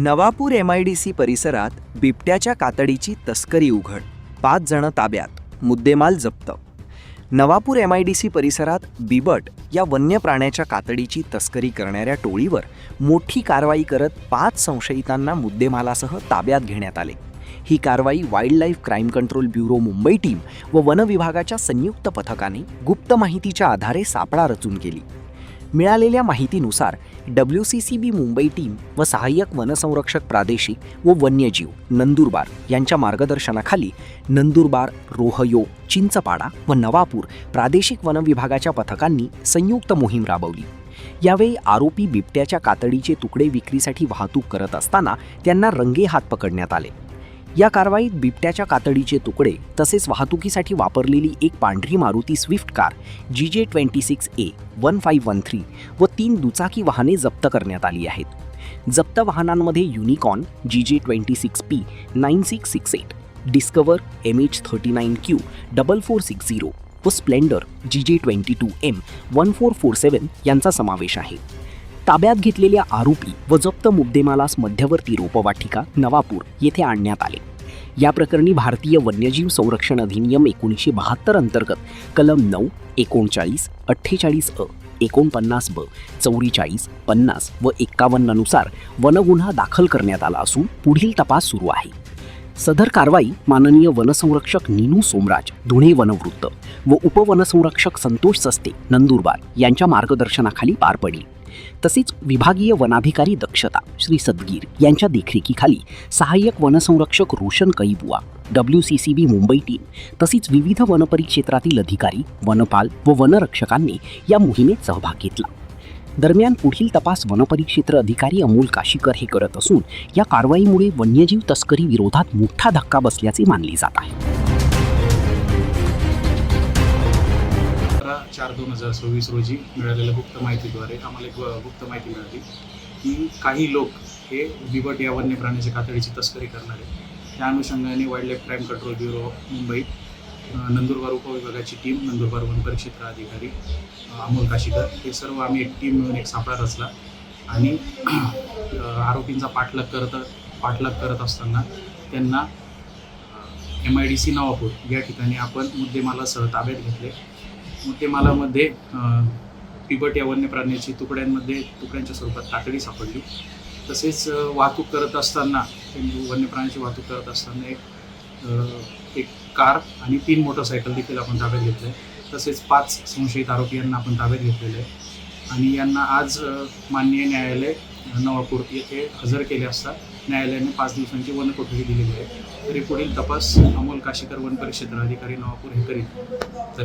Navapur MIDC परिसरात बिबट्याच्या कातडीची तस्करी उघड, 5 जण ताब्यात, मुद्देमाल जप्त. नवापूर MIDC परिसरात बिबट या वन्य प्राण्याच्या कातडीची तस्करी करणाऱ्या टोळीवर मोठी कारवाई करत 5 संशयितांना मुद्देमालासह ताब्यात घेण्यात आले. ही कारवाई wild life crime control bureau Mumbai team व वन विभागाच्या संयुक्त पथकाने गुप्त माहितीच्या आधारे सापळा रचून केली. मिळालेल्या माहितीनुसार WCCB मुंबई टीम व सहाय्यक वनसंरक्षक प्रादेशिक व वन्यजीव नंदुरबार यांच्या मार्गदर्शनाखाली नंदुरबार, रोहयो, चिंचपाडा व नवापूर प्रादेशिक वन विभागाच्या पथकांनी संयुक्त मोहीम राबवली. यावेळी आरोपी बिबट्याच्या कातडीचे तुकडे विक्रीसाठी वाहतूक करत असताना त्यांना रंगेहात पकडण्यात आले. या कारवाईत बिबट्याच्या कातडीचे तुकडे तसेच वाहतुकीसाठी वापरलेली एक पांढरी मारुती स्विफ्ट कार GJ26A 1513 व 3 दुचाकी वाहने जप्त करण्यात आली आहेत. जप्त वाहनांमध्ये युनिकॉर्न GJ26P 9668, डिस्कवर MH39Q 4460 व स्प्लेंडर GJ22M 1447 यांचा समावेश आहे. ताब्यात घेतलेल्या आरोपी व जप्त मुद्देमालास मध्यवर्ती रोपवाटिका नवापूर येथे आणण्यात आले. या प्रकरणी भारतीय वन्यजीव संरक्षण अधिनियम 1972 अंतर्गत कलम 9, 39, 48A, 49B, 44, 50 व 51 नुसार वनगुन्हा दाखल करण्यात आला असून पुढील तपास सुरू आहे. सदर कारवाई माननीय वनसंरक्षक नीनू सोमराज, धुणे वनवृत्त व उपवनसंरक्षक संतोष सस्ते, नंदुरबार यांच्या मार्गदर्शनाखाली पार पडली. तसेच विभागीय वनाधिकारी दक्षता श्री सदगीर यांच्या देखरेखीखाली सहाय्यक वनसंरक्षक रोशन कैबुआ, WCCB मुंबई टीम तसेच विविध वनपरिक्षेत्रातील अधिकारी, वनपाल व वनरक्षकांनी या मोहिमेत सहभाग घेतला. दरम्यान पुढील तपास वनपरिक्षेत्र अधिकारी अमोल काशीकर हे करत असून या कारवाईमुळे वन्यजीव तस्करी विरोधात मोठा धक्का बसल्याचे मानले जात आहे. 4/2026 रोजी मिळालेल्या गुप्त माहितीद्वारे आम्हाला एक गुप्त माहिती मिळाली की काही लोक हे बिबट या वन्य प्राण्याच्या कातडीची तस्करी करणार आहेत. त्या अनुषंगाने wild life crime control bureau Mumbai, Nandurbar उपविभागाची टीम, नंदुरबार वनपरिक्षेत्र अधिकारी अमोल काशीकर हे सर्व आम्ही एक टीम मिळून एक सापळा रचला आणि आरोपींचा पाठलाग करत असताना त्यांना MIDC नवापूर या ठिकाणी आपण मुद्देमालासह ताब्यात घेतले. मुद्देमालामध्ये बिबट या वन्य प्राण्याची तुकड्यांच्या स्वरूपात कातडी सापडली. तसेच वाहतूक करत असताना वन्य प्राण्याची वाहतूक करत असताना एक कार आणि 3 मोटरसायकल देखील आपण ताब्यात घेतले. तसेच 5 संशयित आरोपी यांना आपण ताब्यात घेतलेले आहे आणि यांना आज माननीय न्यायालय नवापूर येथे हजर केले असता न्यायालयाने 5 दिवसांची वनकोठडी दिलेली आहे. तरी पुढील तपास अमोल काशीकर वनपरिक्षेत्र अधिकारी नवापूर हे करीत.